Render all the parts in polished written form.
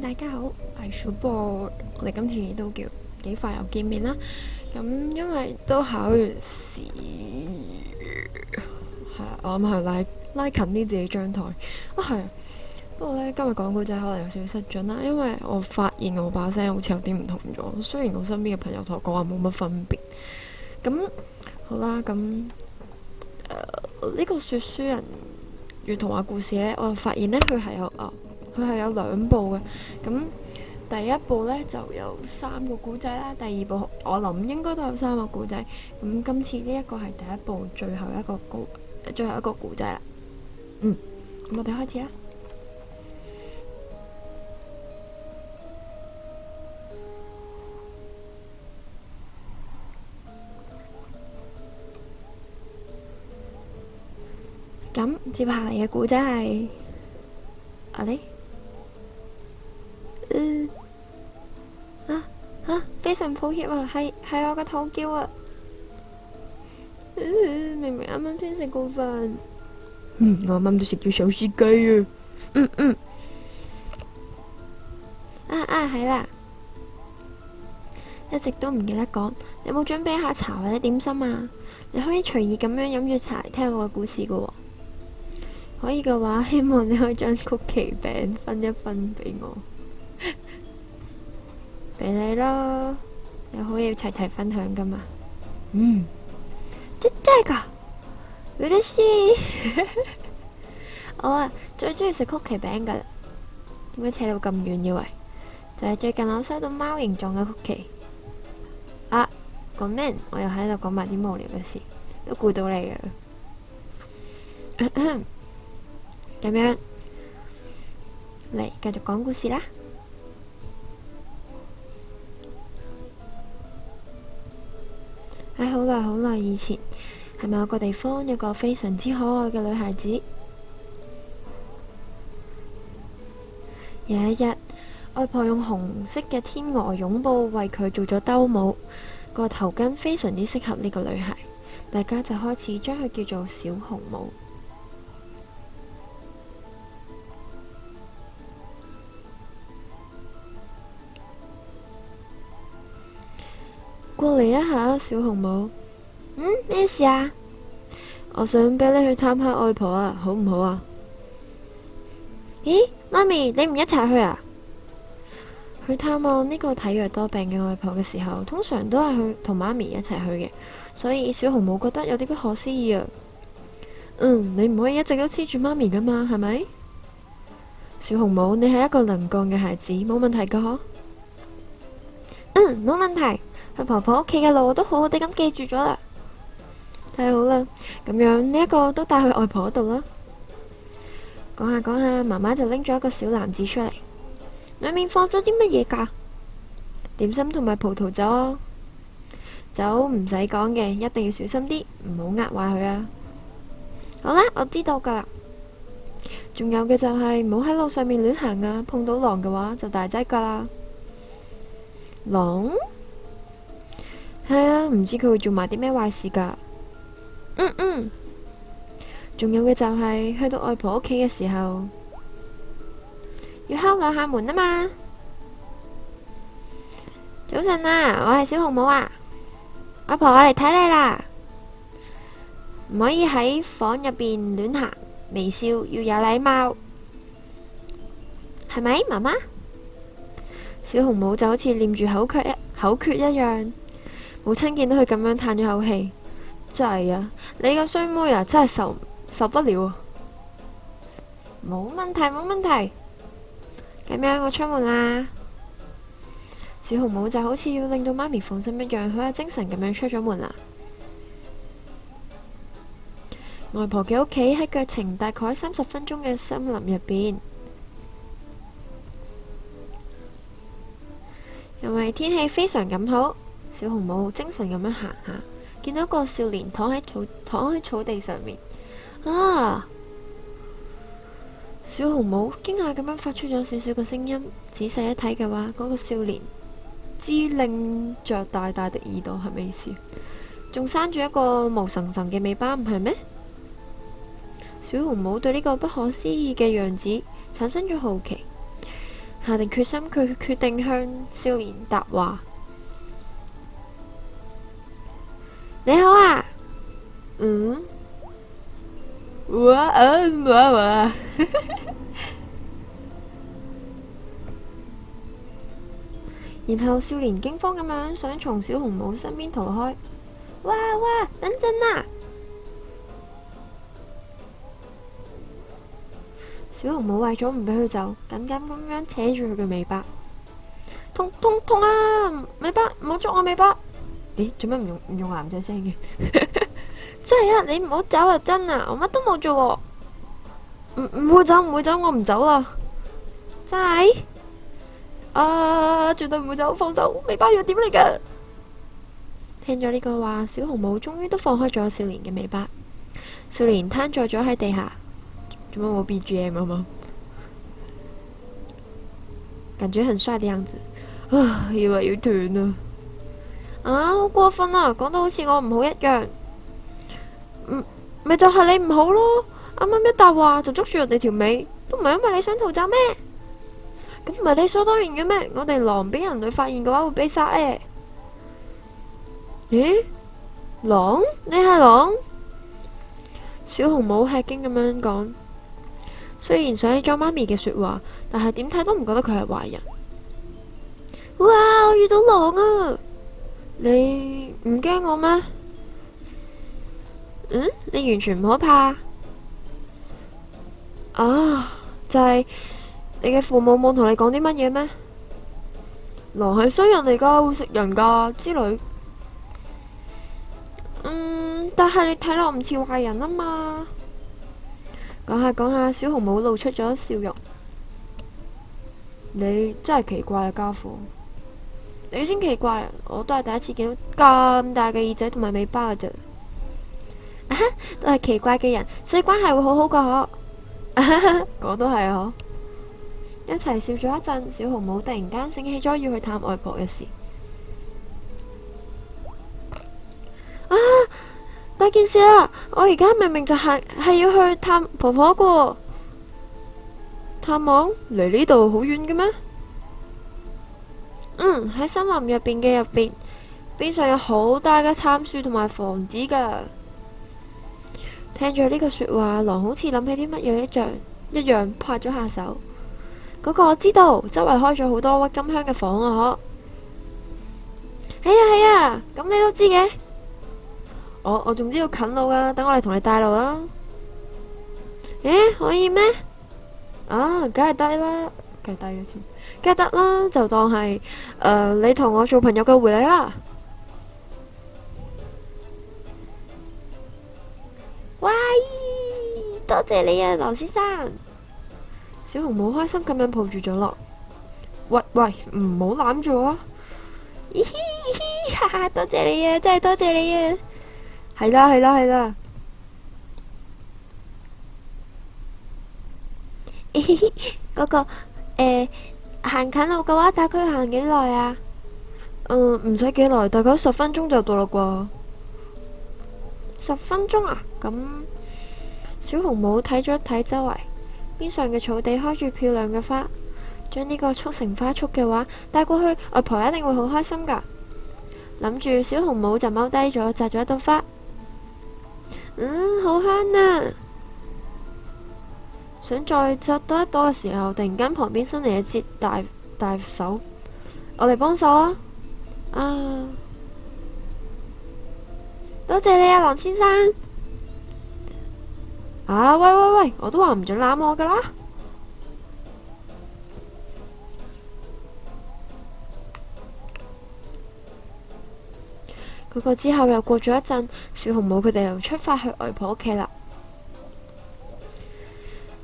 大家好，我係小波，我哋今次都叫幾快又見面啦。咁因為都考完試，係我諗係拉近啲自己張台。係啊，不過呢，今日講古仔可能有少少失準啦，因為我發現我把聲好似有啲唔同咗。雖然我身邊嘅朋友同我講話冇乜分別。咁好啦，咁呢個說書人與童話故事呢，我就發現呢，佢係有兩部嘅。咁第一部呢就有3個古仔啦，第二部我諗應該都有3個古仔。咁今次呢一個係第一部最後一個古仔啦。咁我哋開始啦。咁接下嚟嘅古仔係非常抱歉啊，係我個肚叫啊，明明啱啱先食過飯，我啱啱都食咗手撕雞啊，係啦，一直都唔記得講，你有冇準備下茶或者點心啊？你可以隨意咁樣飲住茶嚟聽我嘅故事噶喎。可以嘅話，希望你可以將曲奇餅分一分俾我，俾你咯，又好要齊齊分享噶嘛。真噶，嬉しい。我啊最中意食曲奇餅噶啦，點解扯到咁遠以為？就係最近我收到貓形狀嘅曲奇。講咩？我又喺度講埋啲無聊嘅事，都估到你嘅。咁樣嚟繼續講故事啦。喺好耐以前，喺某個地方有個非常之可愛嘅女孩子。有一日，外婆用紅色嘅天鵝絨布為佢做咗兜帽，個頭巾非常之適合呢個女孩，大家就開始將佢叫做小紅帽。過嚟一下，小紅帽。咩事啊？我想俾你去探下外婆啊，好唔好啊？咦，媽咪，你唔一齊去啊？去探望呢個體弱多病嘅外婆嘅時候，通常都係去同媽咪一齊去嘅，所以小紅帽覺得有啲不可思議啊。你唔可以一直都黐住媽咪噶嘛，係咪？小紅帽，你係一個能幹嘅孩子，冇問題噶嗬？冇問題。去婆婆屋企嘅路我都好好地咁記住咗啦。太好啦，咁樣呢一個都帶去外婆嗰度啦。講下講下，媽媽就拎咗一個小籃子出嚟，裏面放咗啲乜嘢噶？點心同埋葡萄酒啊。酒唔使講嘅，一定要小心啲，唔好呃壞佢啊。好啦，我知道噶啦。仲有嘅就係唔好喺路上面亂行啊，碰到狼嘅話就大劑噶啦。狼？係啊，唔知佢會做埋啲咩壞事噶。仲有嘅就係去到外婆屋企嘅時候，要敲2下門啊嘛。早晨啊，我係小紅帽啊。外婆，我嚟睇你啦。唔可以喺房入邊亂行，微笑要有禮貌，係咪，媽媽？小紅帽就好似念住口訣一樣。母親見到佢咁樣嘆咗口氣，真係啊，你個衰妹啊，真係受不了啊！冇問題，咁樣我出門啦。小紅帽就好似要令到媽咪放心一樣，好有精神咁樣出咗門啦。外婆嘅屋企喺腳程大概30分鐘嘅森林入邊，因為天氣非常咁好。小紅帽精神咁樣行下，見到一個少年躺喺草地上面。小紅帽驚訝咁樣發出咗少少嘅聲音，仔細一睇嘅話，嗰個少年支棱着大大的耳朵，係咩意思？仲生住一個毛神神嘅尾巴，唔係咩？小紅帽對呢個不可思議嘅樣子產生咗好奇。下定決心，佢決定向少年答話。你好啊，哇，然後少年驚慌咁樣想從小紅帽身邊逃開。哇，等陣啊！小紅帽為咗唔俾佢走，緊緊咁樣扯住佢嘅尾巴。痛啊！尾巴，唔好捉我尾巴！咦，做咩唔用男仔聲嘅？真係啊！你唔好走啊！真啊！我乜都冇做喎。唔會走，我唔走啦。真係？絕對唔會走，放手！尾巴要點嚟㗎？聽咗呢個話，小紅帽終於都放開咗少年嘅尾巴。少年癱坐咗喺地下。做乜冇 BGM 啊嘛？感覺很帥的樣子。以為要斷啊！好過分啊！講到好似我唔好一樣。咪就係你唔好咯！啱啱一答話就捉住人哋條尾，都唔係因為你想逃走咩？咁唔係理所當然嘅咩？我哋狼俾人類發現嘅話會被殺誒。咦？狼？你係狼？小紅帽吃驚咁樣講。雖然想起咗媽咪嘅說話，但係點睇都唔覺得佢係壞人。哇！我遇到狼啊！你唔驚我咩？你完全唔可怕啊？就係你嘅父母冇同你講啲乜嘢咩？狼係衰人嚟噶，會食人噶之類。但係你睇落唔似壞人啊嘛。講下，小紅帽露出咗笑容。你真係奇怪嘅家伙。你先奇怪啊！我都係第一次見到咁大嘅耳仔同埋尾巴㗎啫。都係奇怪嘅人，所以關係會好好噶嗬。我都係嗬。一齊笑咗一陣，小紅帽突然間醒起咗要去探外婆嘅事。大件事啦！我而家明明就係要去探婆婆噶。探望？離呢度好遠嘅咩？喺森林入邊邊上有好大嘅杉樹同埋房子噶。聽住呢個說話，狼好似諗起啲乜嘢一樣拍咗下手。嗰個我知道，周圍開咗好多鬱金香嘅房啊！嗬。係啊，咁你都知嘅。我仲知道近路噶，等我嚟同你帶路啦。可以咩？梗係得啦，梗係得啦，就當係你同我做朋友嘅回禮啦。喂，多謝你啊，羅先生。小紅帽開心咁樣抱住咗落。喂，唔好攬住我啊！哈哈，多謝你啊，真係多謝你啊！係啦。嗰個行近路嘅話，大概行幾耐啊？唔使幾耐，大概10分鐘就到啦啩。10分鐘啊？咁小紅帽睇咗睇周圍，邊上嘅草地開住漂亮嘅花，將呢個速成花束嘅話帶過去，外婆一定會好開心噶。諗住小紅帽就踎低咗，摘咗一朵花。好香啊！想再摘多一朵嘅時候，突然間旁邊伸嚟一隻大手，我嚟幫手啊！多謝你啊，狼先生！喂，我都話唔准攬我噶啦！嗰個之後又過咗一陣，小紅帽佢哋又出發去外婆屋企啦。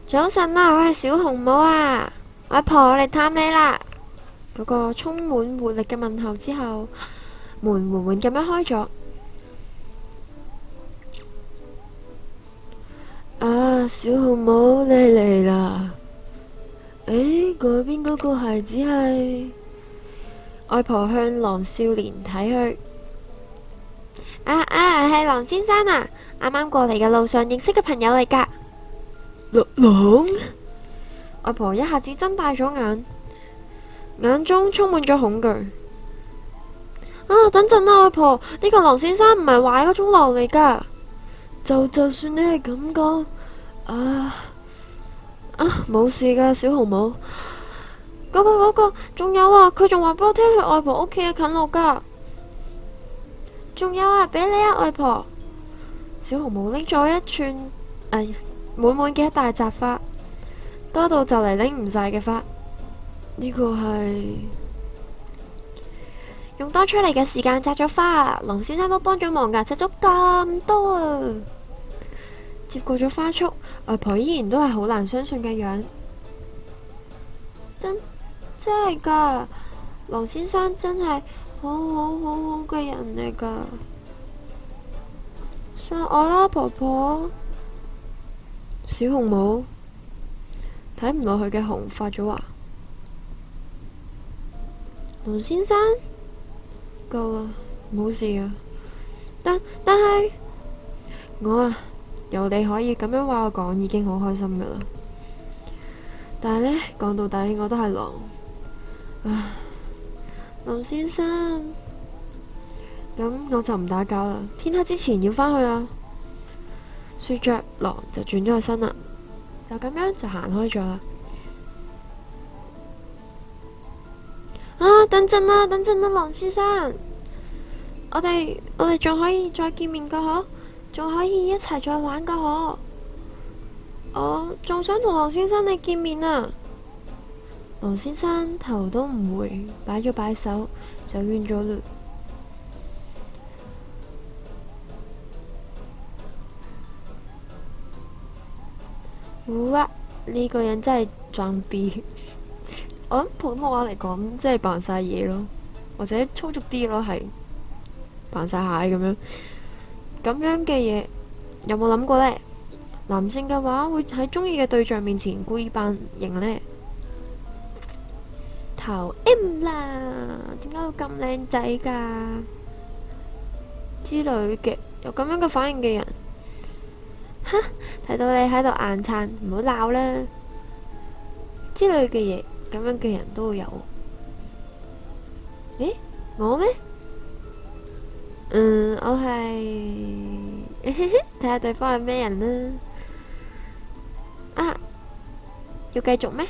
早晨啊，我係小紅帽啊，外婆我嚟探你啦。嗰個充滿活力嘅問候之後，門緩緩咁樣開咗。小紅帽你嚟啦。嗰邊嗰個孩子係？外婆向狼少年睇去。係狼先生啊，啱啱過嚟嘅路上認識嘅朋友嚟噶。狼？外婆一下子睜大咗眼。眼中充滿咗恐懼。啊，等陣啦，外婆，呢個狼先生唔係壞嗰種狼嚟噶。就算你係咁講，冇事噶，小紅帽。嗰個，仲有啊，佢仲話俾我聽去外婆屋企嘅近路噶。仲有啊，俾你啊，外婆。小紅帽拎咗一串滿滿嘅一大扎花，多到就嚟拎唔晒嘅花。呢個係用多出嚟嘅時間摘咗花啊！龍先生都幫咗忙噶，摘咗咁多啊！接過咗花束，外婆依然都係好難相信嘅樣。真係噶，龍先生真係好嘅人嚟噶。信我啦，婆婆。小紅帽睇唔落去嘅紅發咗話：龍先生，夠啦，冇事啊。但係我由你可以咁樣話我講，已經好開心噶啦。但係呢，講到底我都係狼。龍先生，咁我就唔打攪啦。天黑之前要返去啊。說着，狼就轉咗個身啦，就咁樣就行開咗啦。等陣啦，狼先生，我哋仲可以再見面噶嗬，仲可以一齊再玩噶嗬。我仲想同狼先生你見面啊。狼先生頭都唔回，擺咗擺手就遠咗嘞。哇！呢個人真係裝逼。我諗普通話嚟講，即係扮晒嘢咯，或者粗俗啲咯，係扮晒蟹咁樣。咁樣嘅嘢有冇諗過呢？男性嘅話會喺中意嘅對象面前故意扮型呢？頭 M 啦，點解會咁靚仔噶？之類嘅有咁樣嘅反應嘅人，睇到你喺度硬撐，唔好鬧啦。之類嘅嘢，咁樣嘅人都會有。咦，我咩？我係睇下對方係咩人啦。要繼續咩？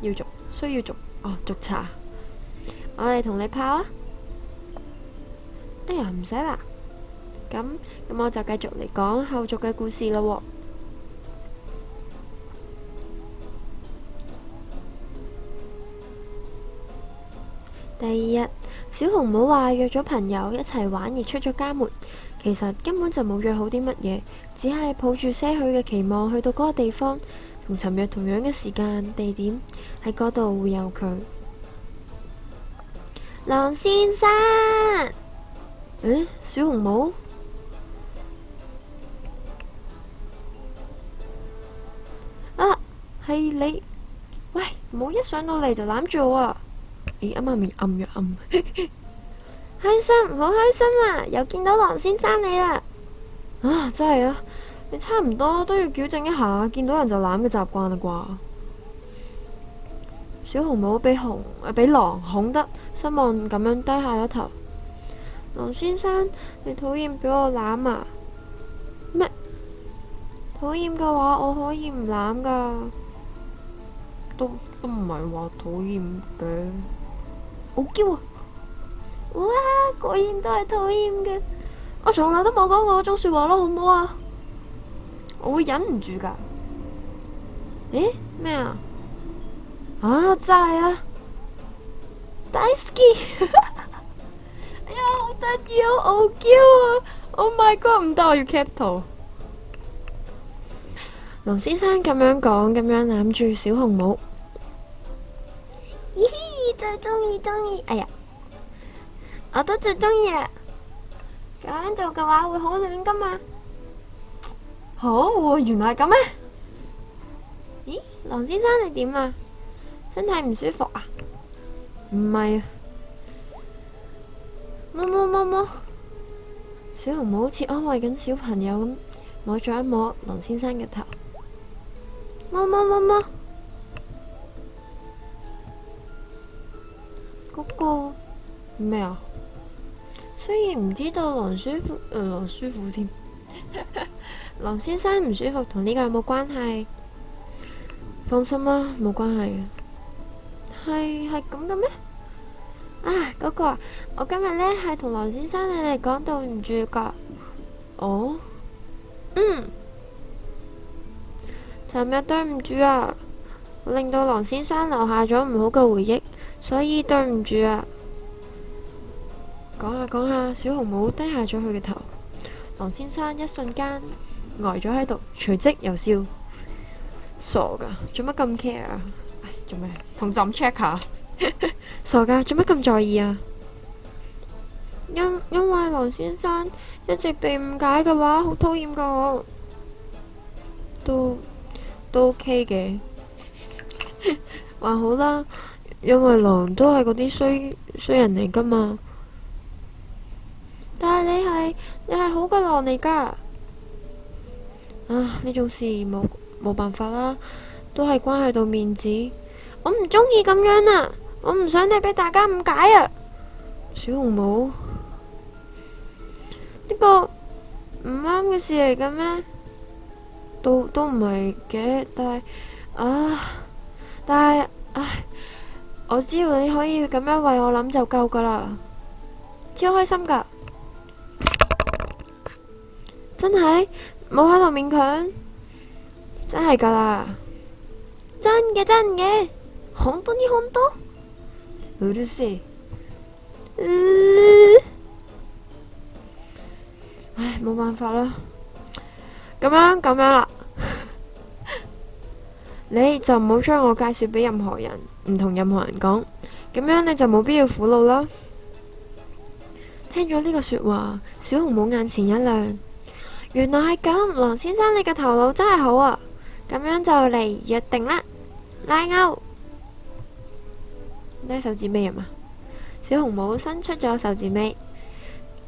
要續，需要續。續茶。我嚟同你泡啊！哎呀，唔使啦。咁我就繼續嚟講後續嘅故事啦喎。第二日，小紅帽話約咗朋友一齊玩而出咗家門，其實根本就冇約好啲乜嘢，只係抱住些許嘅期望去到嗰個地方，同尋日同樣嘅時間地點喺嗰度會有佢。狼先生，小紅帽。係你，喂，唔好一上到嚟就攬住我啊！啱啱咪暗咗暗，開心，好開心啊！又見到狼先生你啦！真係啊，你差唔多都要矯正一下見到人就攬嘅習慣啦啩。小紅帽俾狼恐得失望咁樣低下咗頭。狼先生，你討厭俾我攬啊？咩？討厭嘅話，我可以唔攬噶。都唔係話討厭嘅，好嬌啊！哇，果然都係討厭嘅。我從來都冇講過嗰種說話咯，好唔好啊？我會忍唔住噶。咩啊？真係啊！大好き。哎呀，好得意，好傲嬌啊 ！Oh my god， 唔得，我要 cap 圖。龍先生咁樣講，咁樣攬住小紅帽，嘻嘻，最中意，哎呀，我都最中意啊！咁樣做嘅話會好暖噶嘛？好，原來係咁咩？咦，狼先生你點啊？身體唔舒服啊？唔係啊，摸，小紅帽好似安慰緊小朋友咁，摸咗一摸狼先生嘅頭。摸，嗰個咩啊？雖然唔知道狼舒服添，狼先生唔舒服同呢個有冇關係？放心啦，冇關係嘅。係咁嘅咩？啊，嗰個啊，我今日呢係同狼先生你哋講對唔住噶。哦，尋日對唔住啊，我令到狼先生留下咗唔好嘅回憶，所以對唔住啊。講下講下，小紅帽低下咗佢嘅頭，狼先生一瞬間呆咗喺度，隨即又笑。傻噶，做乜咁 care 啊？唉，做咩？同朕 check 下。傻噶，做乜咁在意啊？因為狼先生一直被誤解嘅話，好討厭噶我。都 OK 嘅，還好啦，因為狼都係嗰啲衰人嚟噶嘛。但係你係好嘅狼嚟噶。啊，呢種事冇辦法啦，都係關係到面子。我唔中意咁樣啊，我唔想你俾大家誤解啊。小紅帽，呢個唔啱嘅事嚟嘅咩？都唔係嘅，但係唉，我知道你可以咁樣為我諗就夠噶啦，超開心噶。真係冇喺度勉強，真係噶啦，真嘅，本當に本當。うるせえ。唉，冇辦法啦，咁樣啦，你就唔好將我介紹俾任何人，唔同任何人講，咁樣你就冇必要苦惱啦。聽咗呢個說話，小紅帽眼前一亮，原來係咁，狼先生你嘅頭腦真係好啊，咁樣就嚟約定啦，拉勾，拉手指尾啊嘛。小紅帽伸出咗手指尾，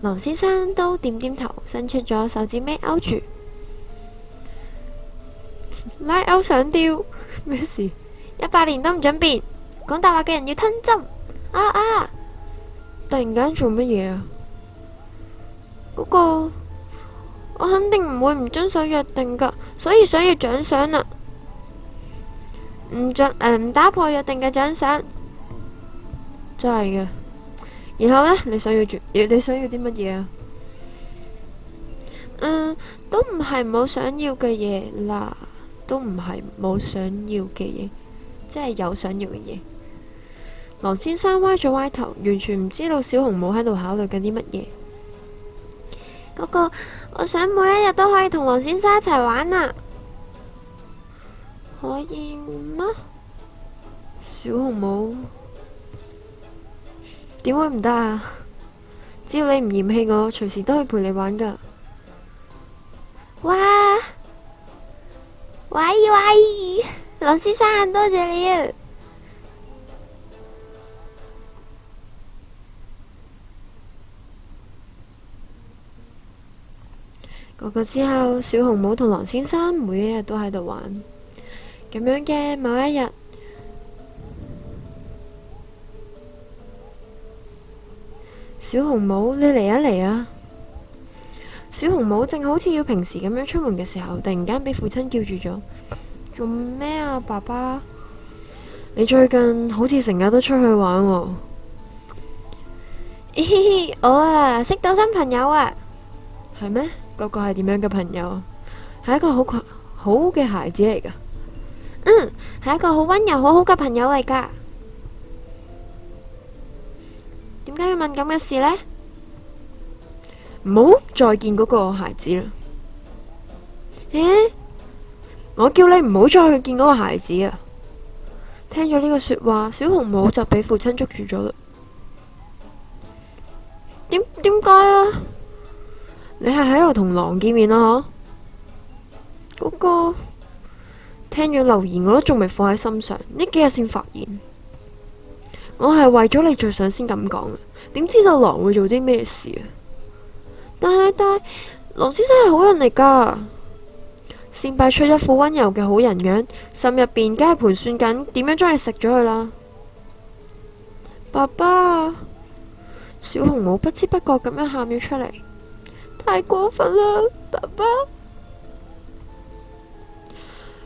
狼先生都點點頭，伸出咗手指尾勾住。拉勾上吊，咩事？100年都唔准變，講大話嘅人要吞針。突然間做乜嘢啊？嗰個我肯定唔會唔遵守約定噶，所以想要獎賞啦。唔打破約定嘅獎賞，真係嘅。然後呢，你想要啲乜嘢啊？都唔係冇想要嘅嘢啦，都唔係冇想要嘅嘢，即係有想要嘅嘢。狼先生歪咗歪頭，完全唔知道小紅帽喺度考慮緊啲乜嘢。嗰個，我想每一日都可以同狼先生一齊玩啊！可以嗎？小紅帽，點會唔得啊？只要你唔嫌棄我，隨時都可以陪你玩噶。哇！狼先生，多謝你啊！嗰個之後，小紅帽同狼先生每一日都喺度玩。咁樣嘅某一日，小紅帽，你嚟啊嚟啊！小紅帽正好似要平時咁樣出門嘅時候，突然間俾父親叫住咗。做咩啊，爸爸？你最近好似成日都出去玩喎。嘻嘻，我啊識到新朋友啊。係咩？嗰個係點樣嘅朋友？係一個好嘅孩子嚟噶。係一個好溫柔、好好嘅朋友嚟噶。點解要問咁嘅事呢？唔好再見嗰個孩子啦。我叫你唔好再去見嗰個孩子啊！聽咗呢個說話，小紅帽就俾父親捉住咗啦。點解啊？你係喺度同狼見面啊？嗰個聽咗留言，我都仲未放喺心上，呢幾日先發現。我係為咗你着想先咁講嘅，點知道狼會做啲咩事啊？但係狼先生係好人嚟噶，先擺出一副溫柔嘅好人樣，心入邊梗係盤算緊點樣將你食咗佢啦。爸爸，小紅帽不知不覺咁樣喊咗出嚟，太過分啦，爸爸！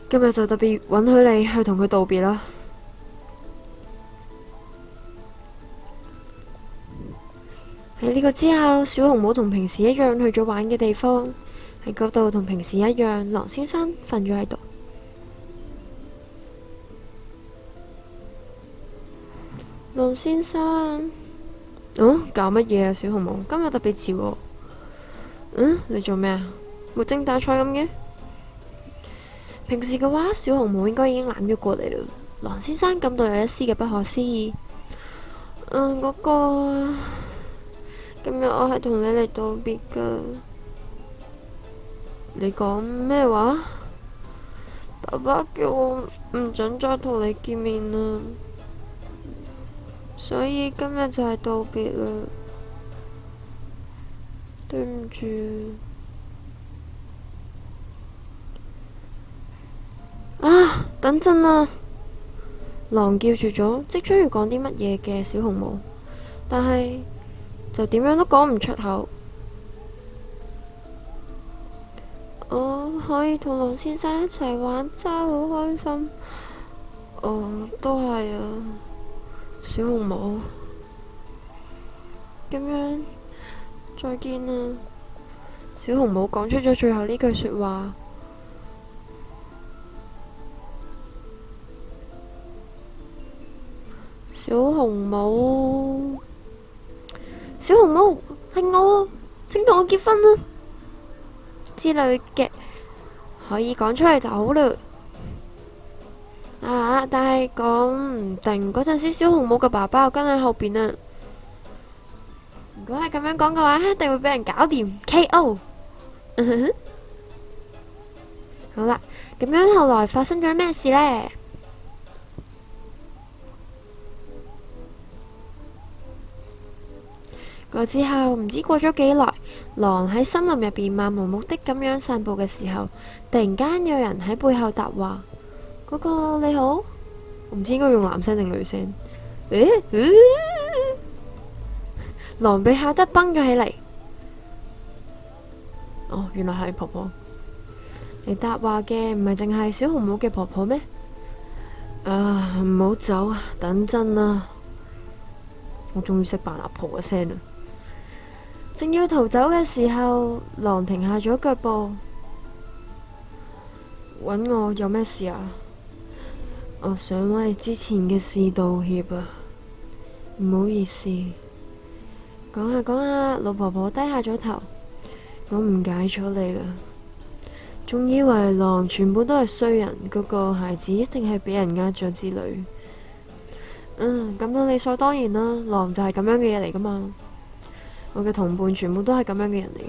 今日就特別允許你去同佢道別啦。喺呢個之後，小紅帽同平時一樣去咗玩嘅地方，喺嗰度同平時一樣，狼先生瞓咗喺度。狼先生，搞乜嘢啊？小紅帽今日特別遲喎。你做咩啊？沒精打采咁嘅。平時嘅話，小紅帽應該已經攬咗過嚟啦。狼先生感到有一絲嘅不可思議。嗰個，今日我係同你嚟道別噶。你講咩話？爸爸叫我唔准再同你見面啦，所以今日就係道別啦。對唔住。等陣啊！狼叫住咗，即將要講啲乜嘢嘅小紅帽，但係就點樣都講唔出口。我可以同狼先生一齊玩，真係好開心。都係啊，小紅帽。咁樣，再見啦。小紅帽講出咗最後呢句說話。小紅帽，小紅帽係我，請同我結婚啦之類嘅，可以講出嚟就好啦。但係講唔定嗰陣時，小紅帽嘅爸爸跟喺後邊啊。如果係咁樣講嘅話，一定會俾人搞掂 KO。好啦，咁樣後來發生咗咩事呢？嗰之後唔知過咗幾耐，狼喺森林入邊漫無目的咁樣散步嘅時候，突然間有人喺背後答話：嗰個你好，我唔知應該用男聲定女聲。狼被嚇得崩咗起嚟。原來係婆婆。你答話嘅唔係淨係小紅帽嘅婆婆咩？唔好走啊！等陣啊！我終於識扮阿婆嘅聲啦。正要逃走嘅時候，狼停下咗腳步。揾我有咩事啊？我想為之前嘅事道歉啊！唔好意思。講下講下，老婆婆低下咗頭。我誤解咗你啦，仲以為狼全部都係衰人，嗰個孩子一定係俾人呃咗之類。咁都理所當然啦，狼就係咁樣嘅嘢嚟噶嘛。我嘅同伴全部都係咁樣嘅人嚟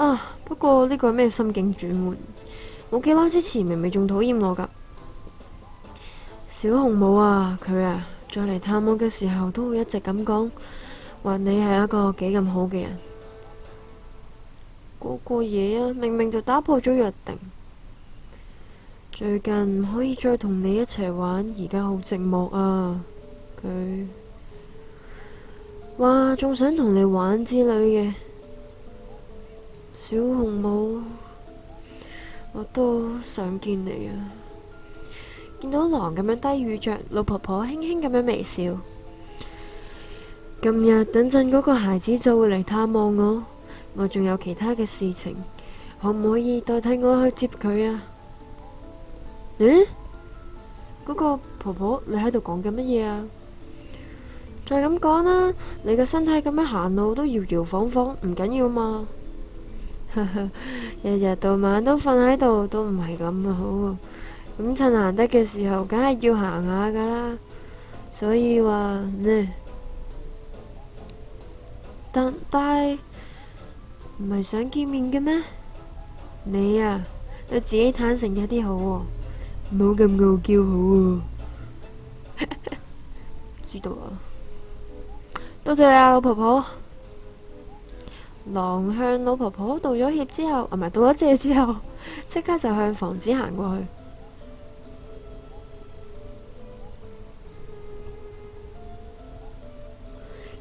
嘅。不過呢個係咩心境轉換？冇幾耐之前明明仲討厭我噶。小紅帽啊，佢再嚟探我嘅時候都會一直咁講，話你係一個幾咁好嘅人。嗰個嘢明明就打破咗約定。最近唔可以再同你一齊玩，而家好寂寞啊。佢話仲想同你玩之類嘅。小紅帽，我都想見你啊。見到狼咁樣低語着，老婆婆輕輕咁樣微笑。今日等陣嗰個孩子就會嚟探望我，我仲有其他嘅事情，可唔可以代替我去接佢啊？嗰個婆婆，你喺度講緊乜嘢啊？再咁講啦，你個身體咁樣行路都搖搖晃晃，唔緊要嘛。日日到晚都瞓喺度，都唔係咁好。咁趁難得嘅時候，梗係要行下噶啦。所以話呢，但係唔係想見面嘅咩？你對自己坦誠一啲好喎，唔好咁傲嬌好喎。知道啦，多謝你啊，老婆婆。狼向老婆婆道咗歉之後，唔係道咗謝之後，即刻就向房子行過去。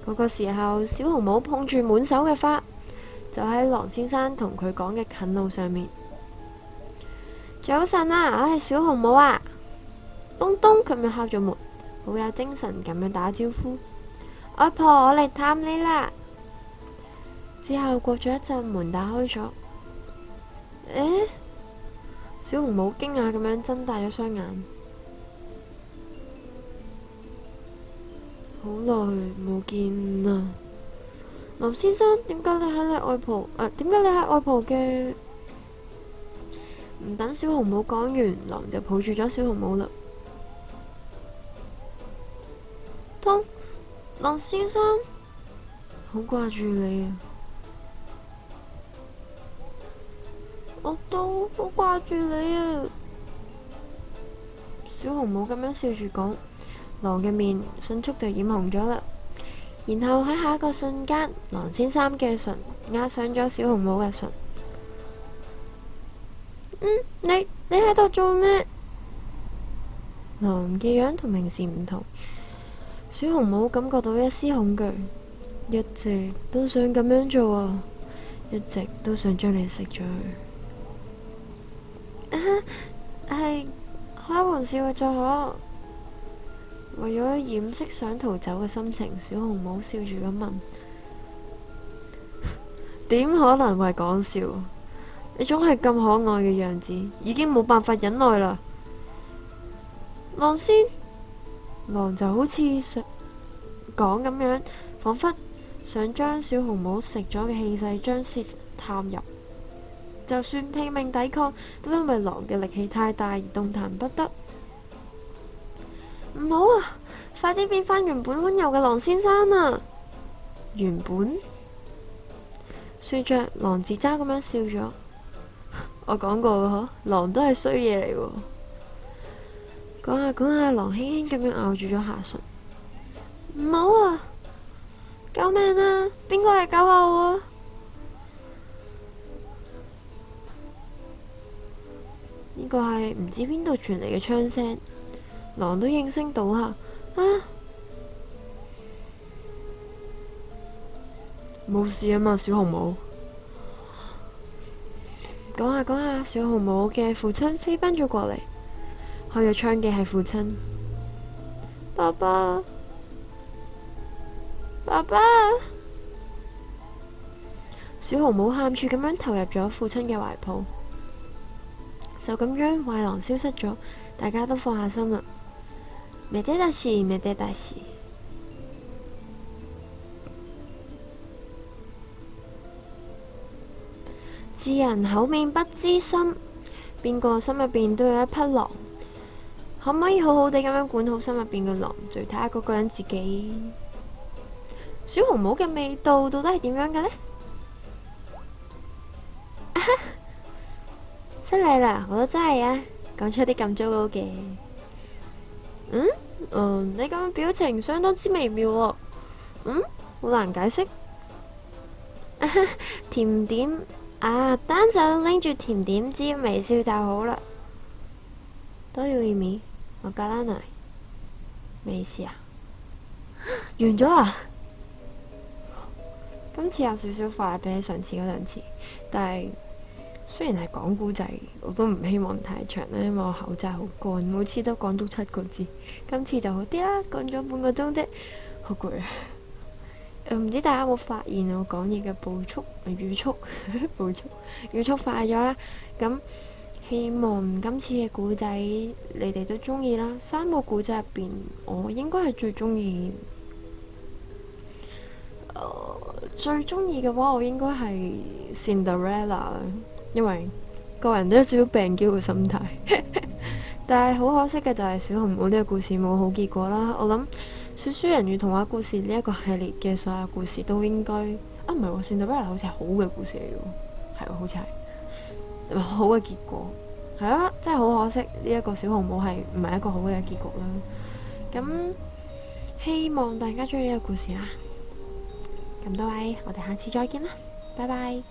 嗰個時候，小紅帽捧住滿手嘅花，就喺狼先生同佢講嘅近路上面。早晨啊，我係小紅帽啊！東東咁樣敲咗門，好有精神咁樣打招呼。外婆，我嚟探你啦！之後過咗一陣，門打開咗。小紅帽驚訝咁樣睜大咗雙眼。好耐冇見啦，狼先生，點解你喺你外婆？點解你喺外婆嘅？唔等小紅帽講完，狼就抱住咗小紅帽啦。狼先生，好掛住你啊！我都好掛住你啊！小紅帽咁樣笑住講。狼嘅面迅速就染紅咗啦，然後喺下一個瞬間，狼先生嘅唇壓上咗小紅帽嘅唇。你喺度做咩？狼嘅樣同平時唔同，小紅帽感覺到一絲恐懼，一直都想咁樣做啊，一直都想將你食咗佢。係開玩笑嘅，就可。為咗掩飾想逃走嘅心情，小紅帽笑住咁問：點可能係講笑？你總係咁可愛嘅樣子，已經冇辦法忍耐啦。狼就好似想講咁樣，仿佛想將小紅帽食咗嘅氣勢將舌探入，就算拼命抵抗，都因為狼嘅力氣太大而動彈不得。唔好啊！快啲變返原本溫柔嘅狼先生啊！原本說着，狼自嘲咁樣笑咗。我講過嘅嗬，狼都係衰嘢嚟喎。講下講下，狼輕輕咁樣咬住咗下唇。唔好啊！救命啊！邊個嚟救下我啊？呢個係唔知邊度傳嚟嘅槍聲。狼都應聲倒下。冇事啊嘛，小紅帽。講下講下，小紅帽嘅父親飛奔咗過嚟，開咗槍嘅係父親。爸爸，爸爸！小紅帽喊住咁樣投入咗父親嘅懷抱。就咁樣，壞狼消失咗，大家都放下心啦。めでたしめでたし。知人口面不知心，邊個心入邊都有一匹狼，可唔可以好好地咁樣管好心入邊嘅狼，就睇下嗰個人自己。小紅帽嘅味道到底係點樣嘅呢？失禮啦，我都真係啊，講出啲咁糟糕嘅。你咁嘅表情相當之微妙喎。好難解釋。甜點啊，單手拎住甜點只要微笑就好啦。都要意味，我加拉奶，咩意思啊？完咗啦！今次有少少快，比起上次嗰兩次，但係雖然係講古仔，我都唔希望太長啦，因為我口真係好乾，每次都講到7個字，今次就好啲啦，講咗半個鐘啫，好攰啊！唔知大家有冇發現我講嘢嘅語速語速快咗啦？咁希望今次嘅古仔你哋都中意啦。3個古仔入邊，我應該係最中意。最中意嘅話，我應該係 Cinderella 啦，因為個人都有少少病嬌嘅心態。但係好可惜嘅就係小紅帽呢個故事冇好結果啦。我諗說書人與童話故事呢一個系列嘅所有故事都應該唔係喎，Cinderella 好似係好嘅故事嚟嘅，係好似係好嘅結果，係啦，真係好可惜呢一個小紅帽係唔係一個好嘅結局啦。咁希望大家中意呢個故事啦。咁多位，我哋下次再見啦，拜拜。